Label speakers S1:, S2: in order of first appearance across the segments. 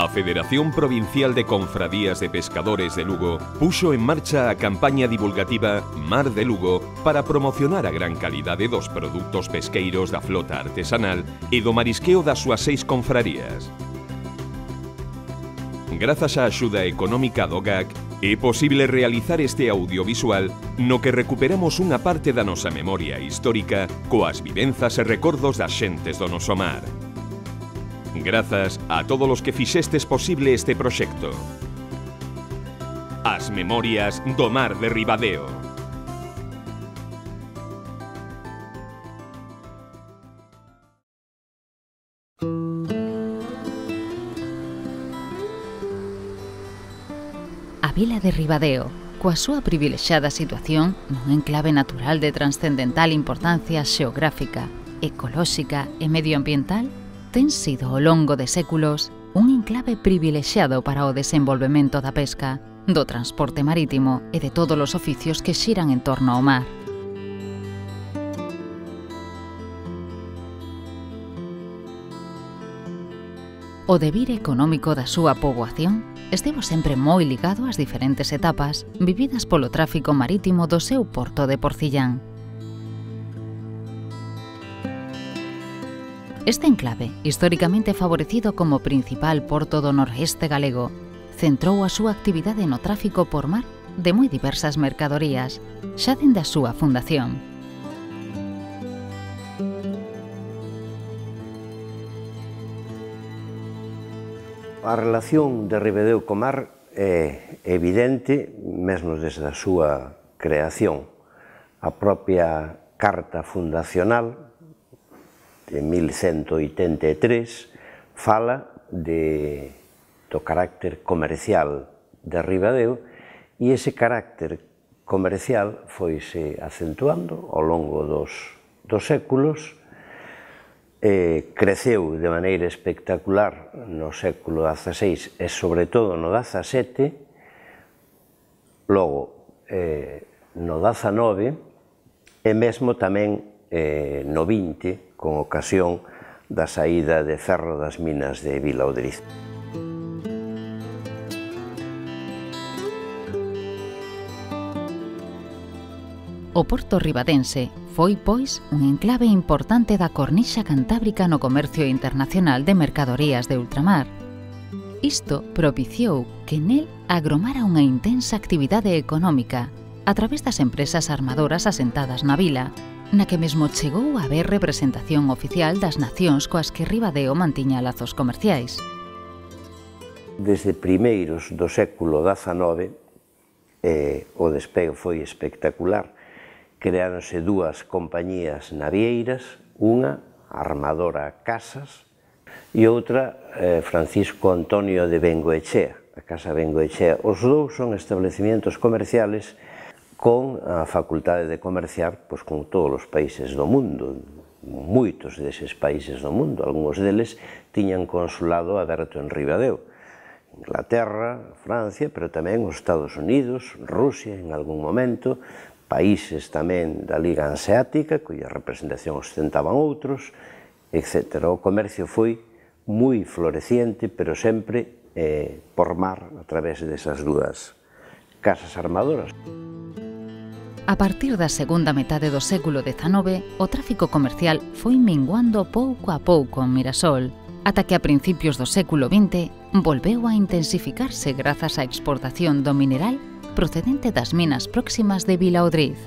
S1: A Federación Provincial de Confradías de Pescadores de Lugo puxo en marcha a campaña divulgativa Mar de Lugo para promocionar a gran calidade dos produtos pesqueiros da flota artesanal e do marisqueo das súas 6 confrarías. Grazas á axuda económica do GAC, é posible realizar este audiovisual no que recuperamos unha parte da nosa memoria histórica coas vivenzas e recordos das xentes do noso mar. Grazas a todos os que fixestes posible este proxecto. As Memorias do Mar de Ribadeo.
S2: A vila de Ribadeo, coa súa privilexada situación nun enclave natural de transcendental importancia xeográfica, ecolóxica e medioambiental, ten sido ao longo de séculos un enclave privilexiado para o desenvolvemento da pesca, do transporte marítimo e de todos os oficios que xiran en torno ao mar. O devir económico da súa poboación estivo sempre moi ligado ás diferentes etapas vividas polo tráfico marítimo do seu porto de Porcillán. Este enclave, históricamente favorecido como principal porto do noroeste galego, centrou a súa actividade no tráfico por mar de moi diversas mercadorías, xa dende a súa fundación.
S3: A relación de Ribadeo co mar é evidente, mesmo desde a súa creación. A propia Carta Fundacional de 1183 fala do carácter comercial de Ribadeo e ese carácter comercial foise acentuando ao longo dos séculos, creceu de maneira espectacular no século XVI e sobre todo no XVII, logo no XIX e mesmo tamén no XX, con ocasión da saída de ferro das minas de Vilaudriz.
S2: O porto ribadense foi, pois, un enclave importante da cornixa cantábrica no comercio internacional de mercadorías de ultramar. Isto propiciou que nel agromara unha intensa actividade económica a través das empresas armadoras asentadas na vila, na que mesmo chegou a haber representación oficial das nacións coas que Ribadeo mantiña lazos comerciais.
S3: Desde primeiros do século XIX, o despegue foi espectacular. Creáronse dúas compañías navieiras, unha armadora Casas e outra Francisco Antonio de Bengoechea, a Casa Bengoechea. Os dous son establecimientos comerciales con a facultade de comerciar con todos os países do mundo. Moitos deses países do mundo, algúns deles tiñan consulado aberto en Ribadeo. Inglaterra, Francia, pero tamén os Estados Unidos, Rusia en algún momento, países tamén da Liga Hanseática, cuya representación ostentaban outros, etc. O comercio foi moi floreciente, pero sempre por mar, a través desas dúas casas armadoras.
S2: A partir da segunda metade do século XIX, o tráfico comercial foi menguando pouco a pouco en Mirasol, ata que a principios do século XX volveu a intensificarse grazas á exportación do mineral procedente das minas próximas de Vilaudriz.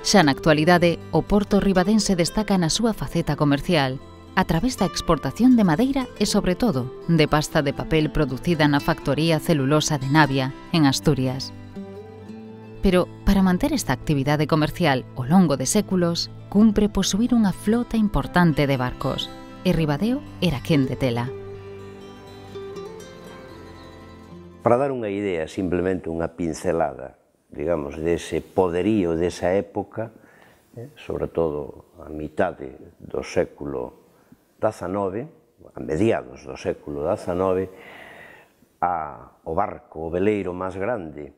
S2: Xa na actualidade, o porto ribadense destaca na súa faceta comercial, a través da exportación de madeira e, sobre todo, de pasta de papel producida na factoría celulosa de Navia, en Asturias. Pero, para manter esta actividade comercial ao longo de séculos, cumpre posuir unha flota importante de barcos, e Ribadeo era quen de tela.
S3: Para dar unha idea, simplemente unha pincelada, digamos, dese poderío desa época, sobre todo a mitade do século XIX, a mediados do século XIX, o barco, o veleiro máis grande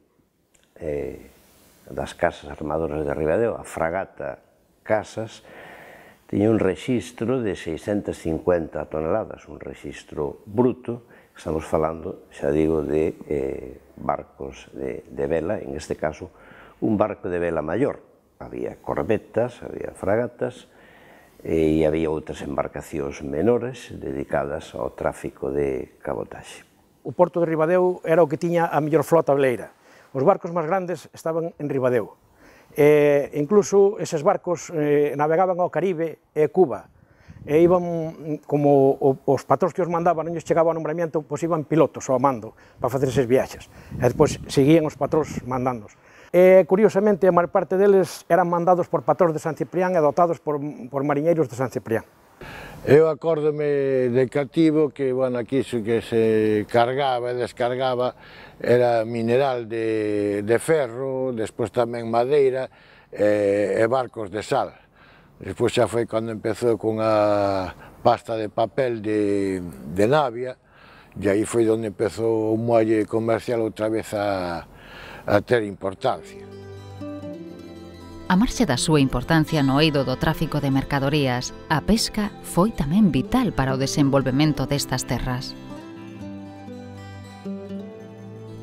S3: das casas armadoras de Ribadeo, a fragata Casas, tiña un rexistro de 650 toneladas, un rexistro bruto. Estamos falando, xa digo, de barcos de vela, en este caso, un barco de vela maior. Había corbetas, había fragatas e había outras embarcacións menores dedicadas ao tráfico de cabotaxe.
S4: O porto de Ribadeo era o que tiña a mellor flota veleira. Os barcos máis grandes estaban en Ribadeo. Incluso eses barcos navegaban ao Caribe e Cuba. E iban, como os patróns que os mandaban, non lles chegaba o nombramiento, pois iban pilotos ao mando para facer eses viaxes. E depois seguían os patróns mandándoos. E, curiosamente, a maior parte deles eran mandados por patróns de San Ciprián e dotados por mariñeiros de San Ciprián.
S5: Eu acórdome de cativo que, bueno, aquí que se cargaba e descargaba era mineral de ferro, despois tamén madeira e barcos de sal. Despois xa foi cando empezou con a pasta de papel de Navia, e aí foi onde empezou o muelle comercial outra vez a ter importancia.
S2: A marxe da súa importancia no eido do tráfico de mercadorías, a pesca foi tamén vital para o desenvolvemento destas terras.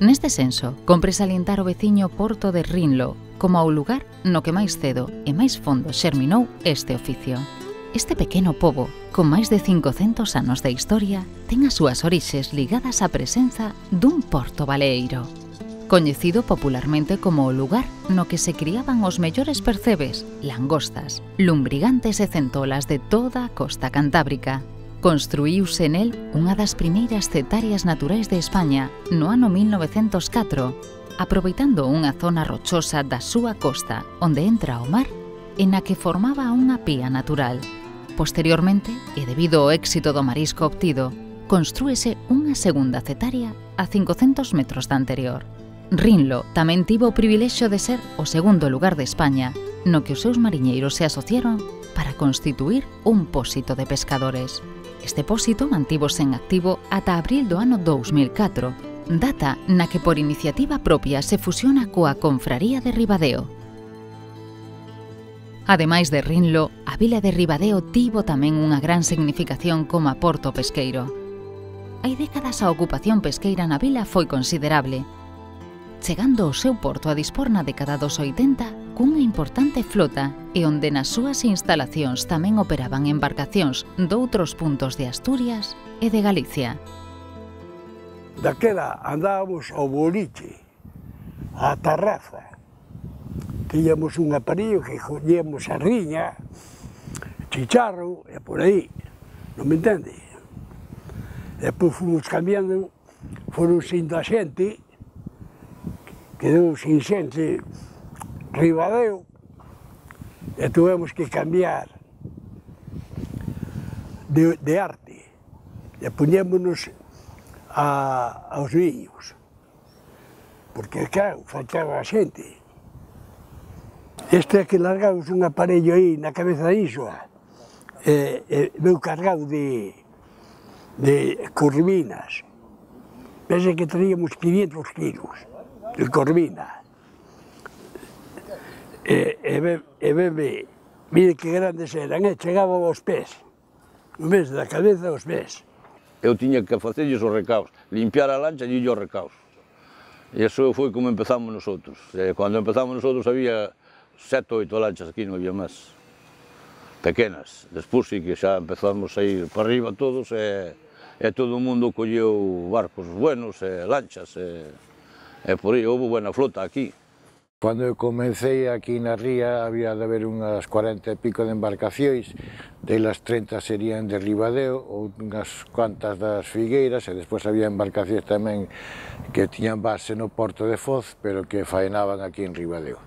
S2: Neste senso, compre salientar o veciño porto de Rinlo como o lugar no que máis cedo e máis fondo xerminou este oficio. Este pequeno pobo, con máis de 500 anos de historia, ten as súas orixes ligadas á presenza dun porto baleeiro, coñecido popularmente como o lugar no que se criaban os mellores percebes, langostas, lumbrigantes e centolas de toda a costa cantábrica. Construíuse nel unha das primeiras cetarias naturais de España no ano 1904, aproveitando unha zona rochosa da súa costa onde entra o mar e na que formaba unha pía natural. Posteriormente, e debido ao éxito do marisco obtido, construíse unha segunda cetaria a 500 metros da anterior. Rinlo tamén tivo o privilexio de ser o segundo lugar de España no que os seus mariñeiros se asociaron para constituir un pósito de pescadores. Este pósito mantívose en activo ata abril do ano 2004, data na que por iniciativa propia se fusiona coa Confraría de Ribadeo. Ademais de Rinlo, a vila de Ribadeo tivo tamén unha gran significación como porto pesqueiro. Hai décadas a ocupación pesqueira na vila foi considerable, chegando o seu porto a dispor na década dos 80 cunha importante flota e onde nas súas instalacións tamén operaban embarcacións doutros puntos de Asturias e de Galicia.
S6: Daquela andábamos ao boliche, á Tarrafa. Tíamos un aparello que collíamos sardiña, chicharro e por aí, non me entende? Depois fomos cambiando, foron sendo a xente, quedou sin xente Ribadeo e tuvemos que cambiar de arte e poñémonos aos viños, porque claro, faltaba a xente. Este é que largamos un aparello aí na cabeza diso e veu cargado de corvinas. Pense que traíamos 500 kilos de corvina. Bebe, mire que grandes eran, chegaban aos pés, no mes da cabeza aos pés.
S7: Eu tiña que facerlles os recaos, limpiar a lancha e ir os recaos. E iso foi como empezamos nosotros. Cando empezamos nosotros había 7 ou 8 lanchas aquí, non había máis. Pequenas. Despois sí que xa empezamos a ir para arriba todos e todo o mundo colleu barcos buenos e lanchas e por aí houve buena flota aquí.
S5: Cando eu comecei aquí na ría había de haber unhas 40 e pico de embarcacións, delas 30 serían de Ribadeo, ou unhas cuantas das Figueiras, e despois había embarcacións tamén que tiñan base no porto de Foz, pero que faenaban aquí en Ribadeo.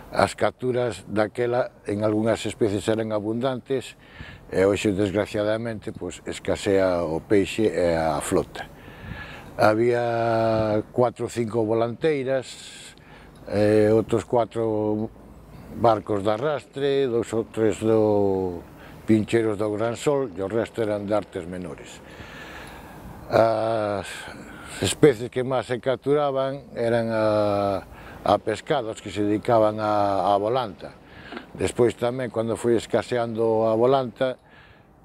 S5: As capturas daquela en algunhas especies eran abundantes e hoxe, desgraciadamente, escasea o peixe e a flota. Había 4 ou 5 volanteiras, outros 4 barcos de arrastre, 2 ou 3 pincheiros do Gran Sol e o resto eran de artes menores. As especies que máis se capturaban eran a pescados que se dedicaban á volanta. Despois tamén, cando foi escaseando a volanta,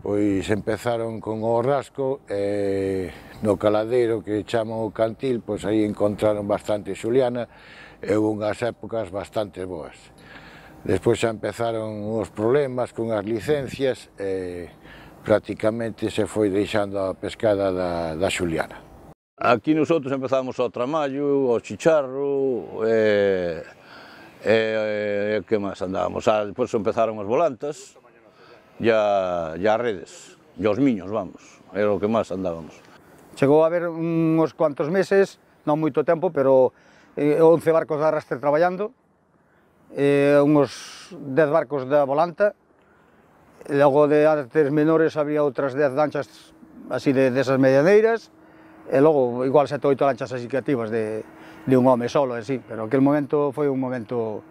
S5: pois empezaron con o rasco e no caladeiro que chaman o cantil, pois aí encontraron bastante xuliana e houve unhas épocas bastante boas. Despois xa empezaron os problemas con as licencias e prácticamente se foi deixando a pescada da xuliana.
S7: Aquí nosotros empezamos ao tramallo, ao chicharro e que máis andábamos. Depois empezaron as volantas e as redes, e os miños, vamos, era o que máis andábamos.
S8: Chegou a haber uns cuantos meses, non moito tempo, pero 11 barcos de arrastre traballando, uns 10 barcos da volanta, e logo de artes menores había outras 10 lanchas así desas medianeiras, e logo igual 7 ou 8 lanchas así creativas de un home solo, así, pero aquel momento foi un momento,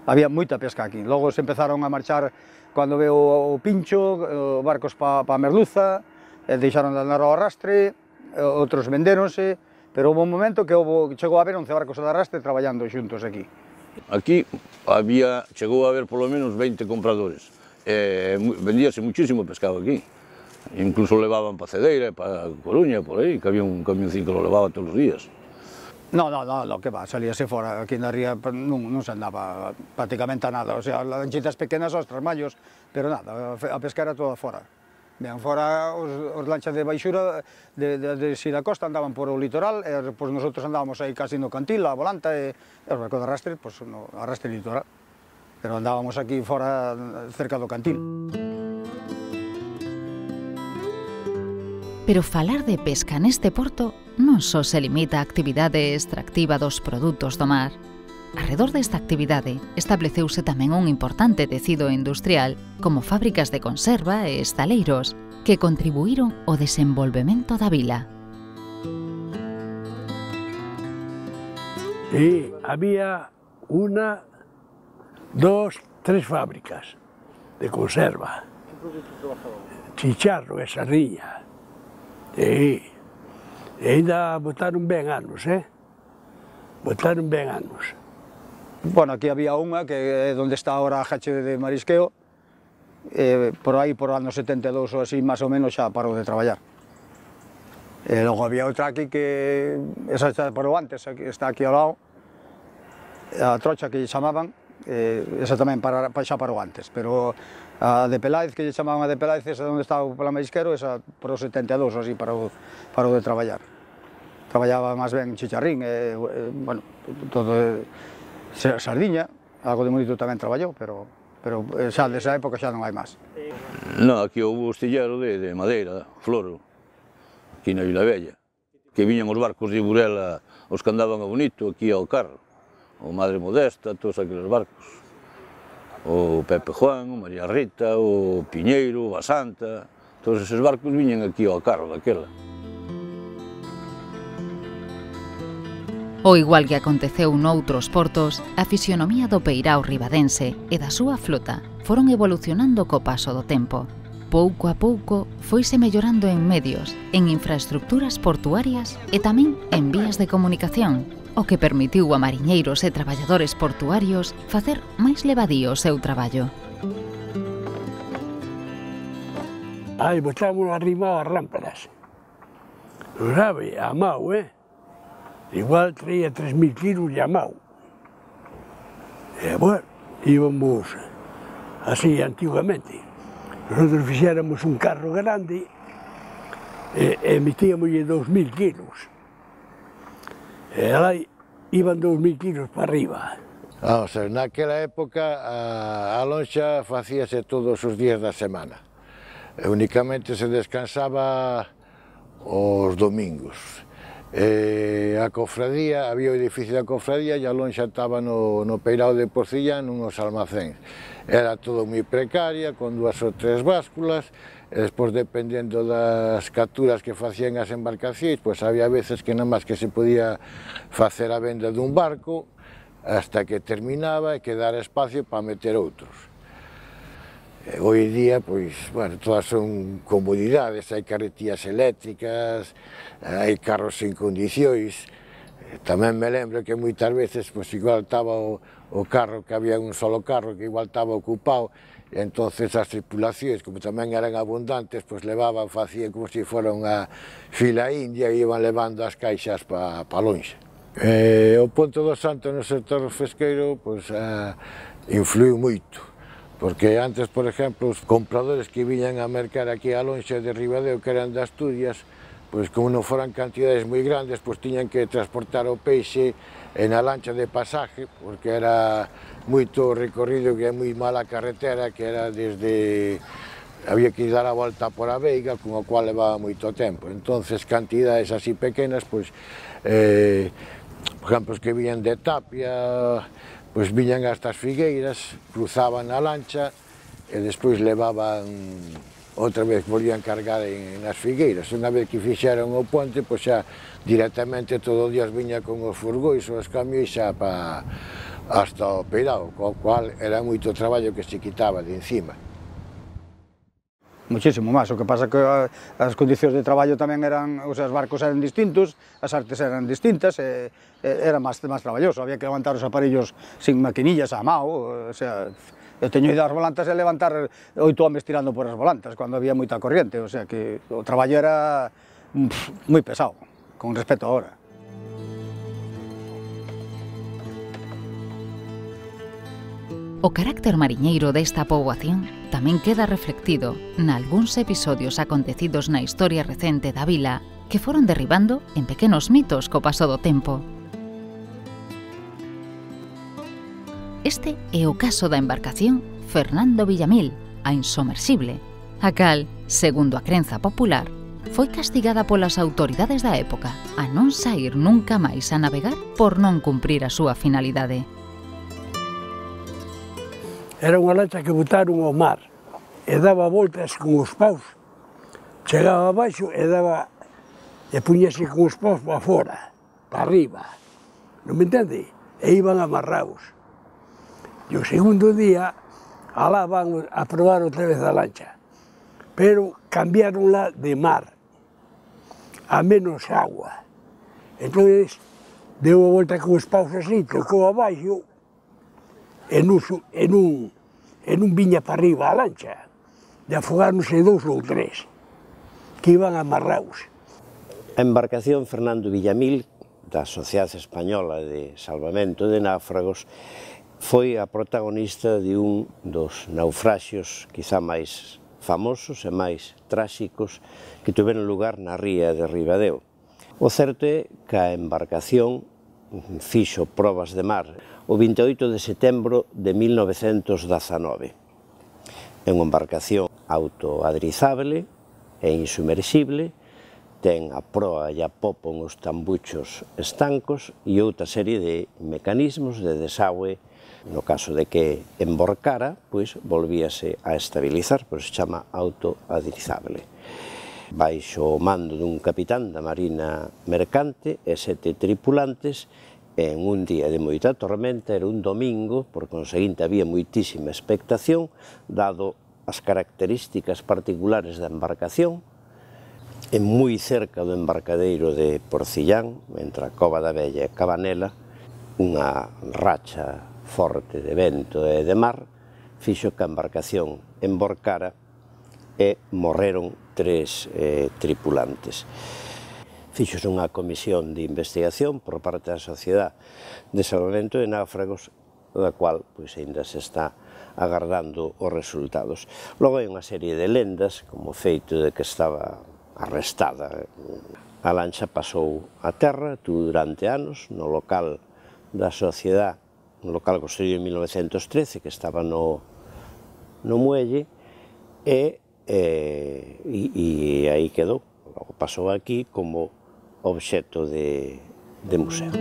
S8: había moita pesca aquí. Logo se empezaron a marchar cando veo o pincho, barcos pa merluza, deixaron de andar ao arrastre, outros vendéronse, pero houve un momento que chegou a haber 11 barcos de arrastre traballando xuntos aquí.
S7: Aquí chegou a haber polo menos 20 compradores, vendíase muchísimo pescado aquí. Incluso levaban para Cedeira, para Coruña, por aí, que había un camioncín que lo levaba todos os días.
S8: No, que va, salíase fora, aquí na ría non se andaba prácticamente a nada, o sea, as lanchitas pequenas aos tramallos, pero nada, a pesca era toda fora. Ben, fora os lanchas de baixura de Sida Costa andaban por o litoral, e pois nosotros andábamos aí casi no cantil, a volanta, e os barcos de arrastre, pois no arrastre litoral, pero andábamos aquí fora cerca do cantil.
S2: Pero falar de pesca neste porto non só se limita á actividade extractiva dos produtos do mar. Arredor desta actividade estableceuse tamén un importante tecido industrial como fábricas de conserva e estaleiros que contribuíron ao desenvolvemento da vila.
S6: E había 1, 2, 3 fábricas de conserva, chicharro e sardinha. E ainda botaron ben anos, botaron ben anos.
S8: Bueno, aquí había unha que é onde está ahora a Jache de Marisqueo, por aí, por anos 72 ou así, máis ou menos, xa parou de traballar. E logo había outra aquí que, esa xa parou antes, está aquí ao lado, a Trocha que lle chamaban, esa tamén xa parou antes, pero a de Peláez, que lle chamaban a de Peláez, esa onde estaba o Marisquero, esa por os 72 ou así parou de traballar. Traballaba máis ben chicharrín, bueno, todo, sardiña, algo de bonito tamén traballou, pero xa desa época xa non hai máis.
S7: Non, aquí houve o astillero de madeira, Floro, aquí na Vila Bella, que viñan os barcos de Burela, os que andaban a Bonito, aquí ao carro, o Madre Modesta, todos aqueles barcos. O Pepe Juan, o María Rita, o Piñeiro, o Basanta, todos eses barcos viñan aquí ao carro daquela.
S2: O igual que aconteceu noutros portos, a fisionomía do peirao ribadense e da súa flota foron evolucionando co paso do tempo. Pouco a pouco foise mellorando en medios, en infraestructuras portuarias e tamén en vías de comunicación, o que permitiu a mariñeiros e traballadores portuarios facer máis levadío o seu traballo.
S6: Botámonos arriba as rámparas. Non sabe, a mau, Igual traía 3.000 kilos de a mau. E, bueno, íbamos así antigamente. Nosotros fixéramos un carro grande e metíamoslle 2.000 kilos. E lá iban 2.000 kilos para arriba.
S5: O sea, naquela época a lonxa facíase todos os días da semana. E únicamente se descansaba os domingos. A cofradía, había o edificio da cofradía e a lonxa estaba no peirao de Porcillán nunhos almacéns. Era todo moi precaria, con 2 ou 3 básculas, e despois, dependendo das capturas que facían as embarcacións, pois había veces que nada máis que se podía facer a venda dun barco hasta que terminaba e quedara espacio para meter outros. Hoy día, pois, bueno, todas son comodidades, hai carretillas eléctricas, hai carros en condicións. Tamén me lembro que moitas veces, pois, igual estaba o carro, que había un solo carro que igual estaba ocupado, e entonces as tripulacións, como tamén eran abundantes, pois levaban, facían como se fora unha fila india e iban levando as caixas para lonxe. O Ponte do Santo no sector pesqueiro, pois, influiu moito. Porque antes, por exemplo, os compradores que viñan a mercar aquí a lonxe de Ribadeo, que eran de Asturias, pois como non foran cantidades moi grandes, pois tiñan que transportar o peixe na lancha de pasaje, porque era moito recorrido, que é moi mala carretera, que era desde... había que dar a volta por a Veiga, con o cual levaba moito tempo. Entonces, cantidades así pequenas, pois, por exemplo, os que viñan de Tapia, pois viñan hasta as Figueiras, cruzaban a lancha e despois levaban, outra vez volvían cargar nas Figueiras. Unha vez que fixeron o ponte, pois xa directamente todos os días viña con os furgóis ou os camións xa hasta o peirao, co cual era moito traballo que se quitaba de encima.
S8: Muchísimo máis, o que pasa que as condicións de traballo tamén eran, os barcos eran distintos, as artes eran distintas, era máis traballoso, había que levantar os aparellos sin maquinillas a mao, o sea, eu teño ido ás volantas e levantar 8 homes tirando por as volantas, cando había moita corriente, o sea que o traballo era moi pesado, con respecto a ahora.
S2: O carácter mariñeiro desta poboación tamén queda reflectido nalgúns episodios acontecidos na historia recente da vila que foron derribando en pequenos mitos co paso do tempo. Este é o caso da embarcación Fernando Villamil, a insomersible, a cal, segundo a crenza popular, foi castigada polas autoridades da época a non saír nunca máis a navegar por non cumprir a súa finalidade.
S6: Era unha lancha que botaron ao mar e daba voltas con os paus. Chegaba abaixo e puñase con os paus para fora, para arriba. Non me entende? E iban amarrados. E o segundo día, alá van a probar outra vez a lancha. Pero cambiaronla de mar a menos agua. Entón, deu a volta con os paus así, tocou abaixo, e non viña para arriba a lancha, de afogáronse 2 ou 3, que iban amarrados.
S3: A embarcación Fernando Villamil, da Sociedade Española de Salvamento de Náufragos, foi a protagonista de un dos naufraxios quizá máis famosos e máis tráxicos que tiveron lugar na ría de Ribadeo. O certo é que a embarcación fixo probas de mar o 28 de setembro de 1919. É unha embarcación autoadrizable e insumersible, ten a proa e a popa uns tambuchos estancos e outra serie de mecanismos de desagüe. No caso de que emborcara, pois volvíase a estabilizar, pois se chama autoadrizable. Baixo o mando dun capitán da Marina Mercante e 7 tripulantes, en un día de moita tormenta, era un domingo, por conseguinte había moitísima expectación, dado as características particulares da embarcación, e moi cerca do embarcadeiro de Porcillán, entre a Cova da Vella e Cabanela, unha racha forte de vento e de mar, fixo que a embarcación emborcara e morreron 3 tripulantes. Fíxose unha comisión de investigación por parte da Sociedade de Salvamento de Náufragos, da cual pois ainda se está agardando os resultados. Logo hai unha serie de lendas, como o feito de que estaba arrestada. A lancha pasou a terra durante anos no local da Sociedade, un local construído en 1913, que estaba no muelle, e aí quedou. Logo pasou aquí como obxecto de museo.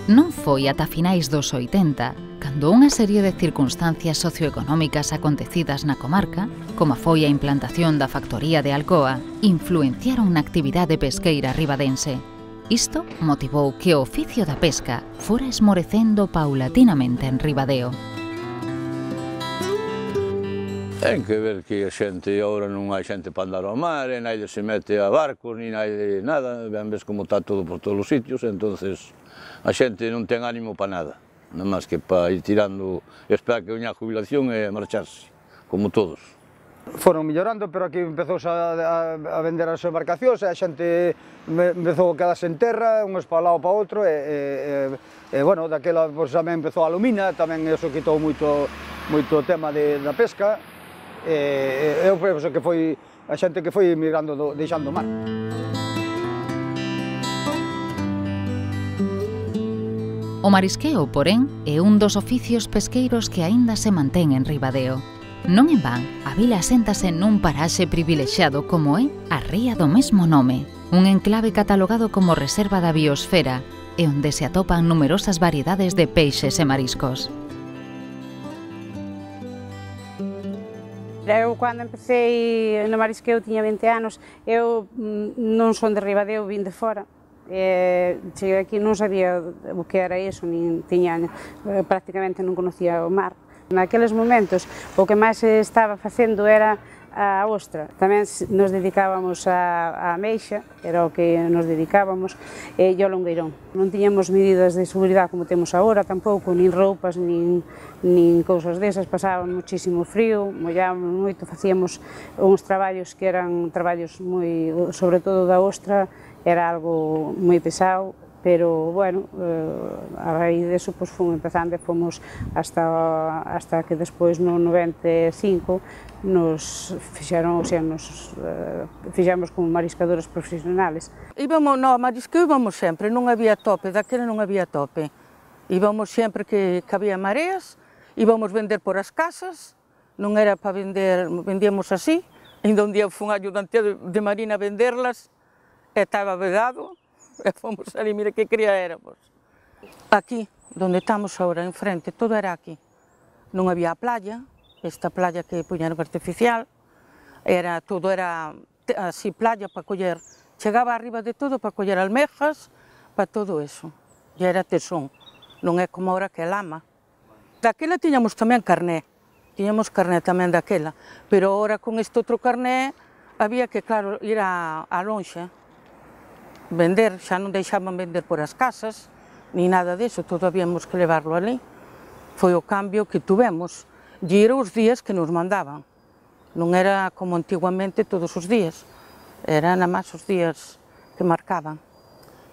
S2: Non foi ata finais dos 80 cando unha serie de circunstancias socioeconómicas acontecidas na comarca, como foi a implantación da factoría de Alcoa, influenciaron na actividade pesqueira ribadense. Isto motivou que o oficio da pesca fora esmorecendo paulatinamente en Ribadeo.
S7: Ten que ver que a xente, agora non hai xente para andar ao mar, e naide se mete a barcos, ni naide nada, ben ves como está todo por todos os sitios, entonces a xente non ten ánimo para nada, nada máis que para ir tirando, esperar que veña a jubilación e marcharse, como todos.
S8: Foron mellorando, pero aquí empezouse a vender as embarcacións, e a xente empezou a quedarse en terra, un para un lado para outro, e bueno, daquela tamén empezou a alumina, tamén eso quitou moito o tema da pesca, eu penso que foi a xente que foi migrando, deixando o mar.
S2: O marisqueo, porén, é un dos oficios pesqueiros que aínda se mantén en Ribadeo. Non en van, a vila aséntase nun paraxe privilexiado como é a ría do mesmo nome, un enclave catalogado como reserva da biosfera e onde se atopan numerosas variedades de peixes e mariscos.
S9: Eu, cando empecé no marisqueo, tiña 20 anos, eu non son de Ribadeo, vim de fora. Cheguei aquí, non sabía o que era iso, prácticamente non conocía o mar. Naqueles momentos, o que máis estaba facendo era a ostra. Tamén nos dedicábamos a ameixa, era o que nos dedicábamos, e ao longueirón. Non tiñamos medidas de seguridade como temos agora, tampouco, nin roupas, nin cousas desas, pasábamos muchísimo frío, mollábamos moito, facíamos uns traballos que eran traballos moi, sobre todo da ostra, era algo moi pesado, pero, bueno, a raíz deso, fomos empezando e fomos hasta que despois, no 95, nos fixamos como mariscadores profesionales.
S10: Íbamos no marisqueo, íbamos sempre, non había tope, daquela non había tope. Íbamos sempre que había mareas, íbamos vender por as casas, non era para vender, vendíamos así, ainda un día fui un ayudante de marina a venderlas, e estaba vedado, e fomos ali, mira que cría éramos. Aquí, onde estamos agora, enfrente, todo era aquí. Non había a playa, esta playa que puñeron artificial, todo era así playa para coller, chegaba arriba de todo para coller almejas, para todo eso, e era tesón, non é como agora que é lama. Daquela tiñamos tamén carné, tiñamos carné tamén daquela, pero agora con este outro carné había que, claro, ir a lonxa, vender, xa non deixaban vender por as casas, ni nada disso, todo habíamos que levarlo ali. Foi o cambio que tuvemos, e eran os días que nos mandaban. Non era como antiguamente todos os días, eran nada máis os días que marcaban.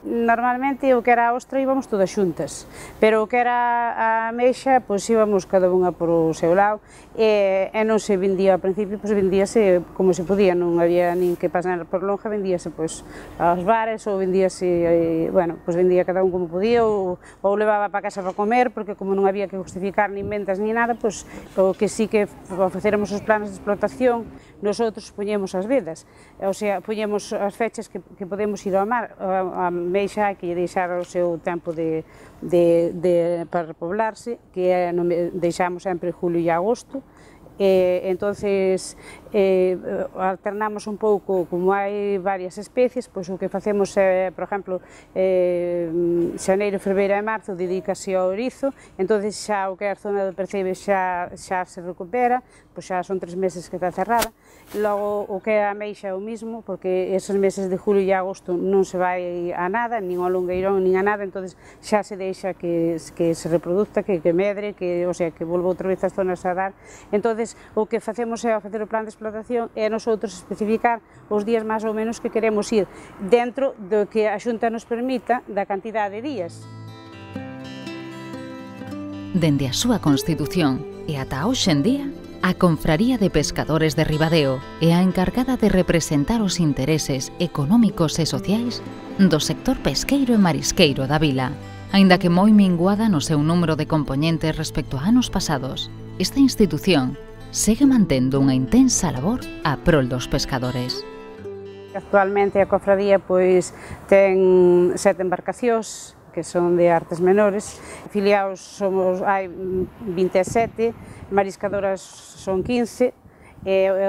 S9: Normalmente o que era a ostra íbamos todas xuntas, pero o que era a ameixa, pois íbamos cada unha por o seu lado, e non se vendía ao principio, pois vendíase como se podía, non había nin que pasar por lonja, vendíase pois aos bares, ou vendíase, bueno, pois vendía cada un como podía, ou levaba para casa para comer, porque como non había que justificar nin ventas ni nada, pois o que sí que facéramos os planes de explotación, nosotros poñemos as vedas, ou sea, poñemos as fechas que podemos ir ao mar, a ameixa que lle deixar o seu tempo para repoblarse, que deixamos sempre julio e agosto, entonces alternamos un pouco, como hai varias especies, pois o que facemos é, por exemplo, xaneiro, febreiro e marzo dedícase ao erizo, entonces xa o que é a zona do percebe xa se recupera, pois xa son 3 meses que está cerrada. Logo o que é a ameixa é o mismo, porque esos meses de julio e agosto non se vai a nada, nin ao longueirón, nin a nada, entonces xa se deixa que se reproduzca, que medre, o sea, que volva outra vez as zonas a dar. Entonces o que facemos é facer o plan de explotación e nosotros especificar os días máis ou menos que queremos ir dentro do que a Xunta nos permita da cantidade de días.
S2: Dende a súa constitución e ata hoxe en día, a Confraría de Pescadores de Ribadeo é a encargada de representar os intereses económicos e sociais do sector pesqueiro e marisqueiro da vila. Aínda que moi minguada no seu número de compoñentes respecto a anos pasados, esta institución segue mantendo unha intensa labor a prol dos pescadores.
S9: Actualmente a cofradía pois ten 7 embarcacións que son de artes menores, afiliados hai 27, mariscadoras son 15,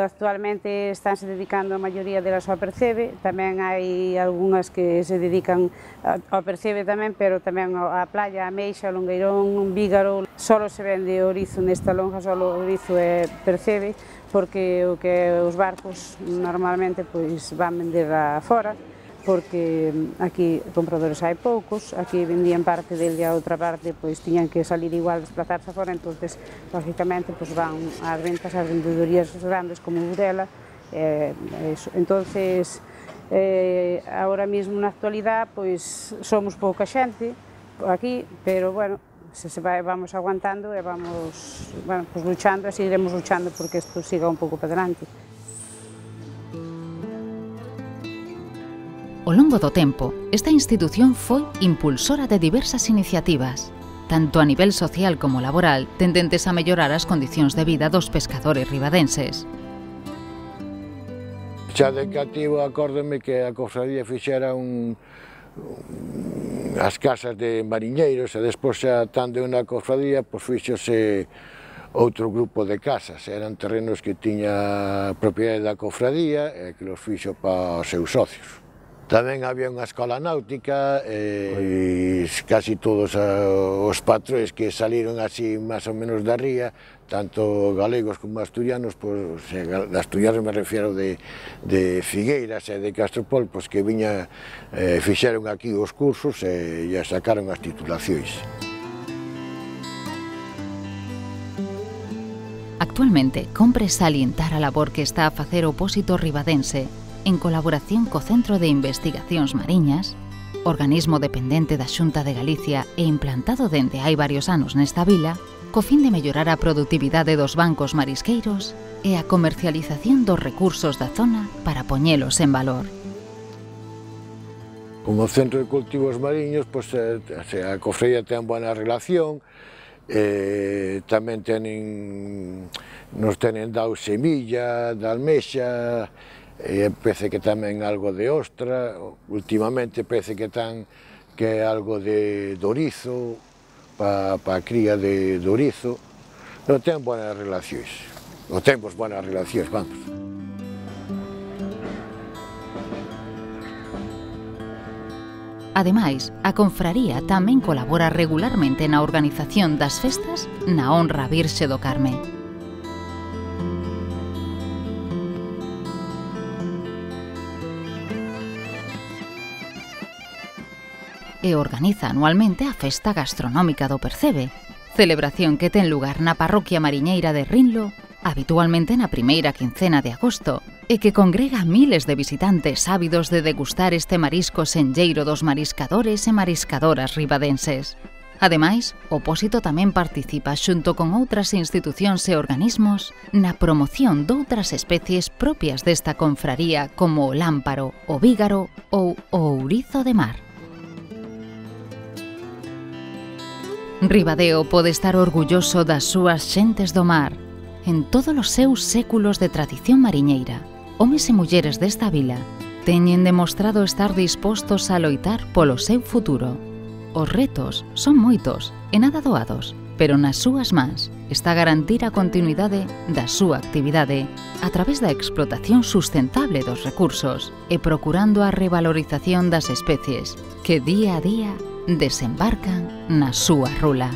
S9: actualmente estánse dedicando a maioría delas ao percebe, tamén hai algunhas que se dedican ao percebe tamén, pero tamén á playa, a Meixa, ao Longueirón, Vígaro. Solo se vende ourizo nesta lonja, solo ourizo e percebe, porque o que os barcos normalmente pois van vender a fora, porque aquí compradores hai poucos, aquí vendían parte del e a outra parte pois tiñan que salir igual, desplazarse fora, entonces lógicamente pois van ás ventas, ás vendedorías grandes como Burela, entonces agora mesmo na actualidade pois somos pouca xente aquí, pero bueno, vamos aguantando e vamos luchando e seguiremos luchando porque isto siga un pouco para adelante.
S2: Ao longo do tempo, esta institución foi impulsora de diversas iniciativas, tanto a nivel social como laboral, tendentes a mellorar as condicións de vida dos pescadores ribadenses.
S5: Xa de cativo acórdome que a cofradía fixera as casas de mariñeiros e despois xa tando na cofradía pois fixose outro grupo de casas, eran terrenos que tiña propiedade da cofradía e que los fixo para os seus socios. Tamén había unha escola náutica e casi todos os patrois que saliron así máis ou menos da ría, tanto galegos como asturianos, pois, de asturianos me refiero de Figueiras e de Castropol, pois que fixeron aquí os cursos e sacaron as titulacións.
S2: Actualmente, compre salientar a labor que está a facer o Pósito Ribadense en colaboración co Centro de Investigacións Mariñas, organismo dependente da Xunta de Galicia e implantado dende hai varios anos nesta vila, co fin de mellorar a produtividade dos bancos marisqueiros e a comercialización dos recursos da zona para poñelos en valor.
S5: Como Centro de Cultivos Mariños, a cofradía ten buena relación, tamén nos tenen dado semilla, de almexa, e parece que tamén algo de ostra, últimamente parece que é algo de ourizo, para a cría de ourizo. Non ten buenas relacións, non temos buenas relacións, vamos.
S2: Ademais, a confraría tamén colabora regularmente na organización das festas na honra a Virxe do Carme. E organiza anualmente a Festa Gastronómica do Percebe, celebración que ten lugar na parroquia mariñeira de Rinlo, habitualmente na primeira quincena de agosto, e que congrega miles de visitantes ávidos de degustar este marisco senlleiro dos mariscadores e mariscadoras ribadenses. Ademais, o Pósito tamén participa xunto con outras institucións e organismos na promoción doutras especies propias desta confraría como o lámparo, o vígaro ou o ourizo de mar. Ribadeo pode estar orgulloso das súas xentes do mar. En todos os seus séculos de tradición mariñeira, homes e mulleres desta vila teñen demostrado estar dispostos a loitar polo seu futuro. Os retos son moitos e nada doados, pero nas súas mans está a garantir a continuidade da súa actividade a través da explotación sustentable dos recursos e procurando a revalorización das especies que día a día desembarcan na súa rula.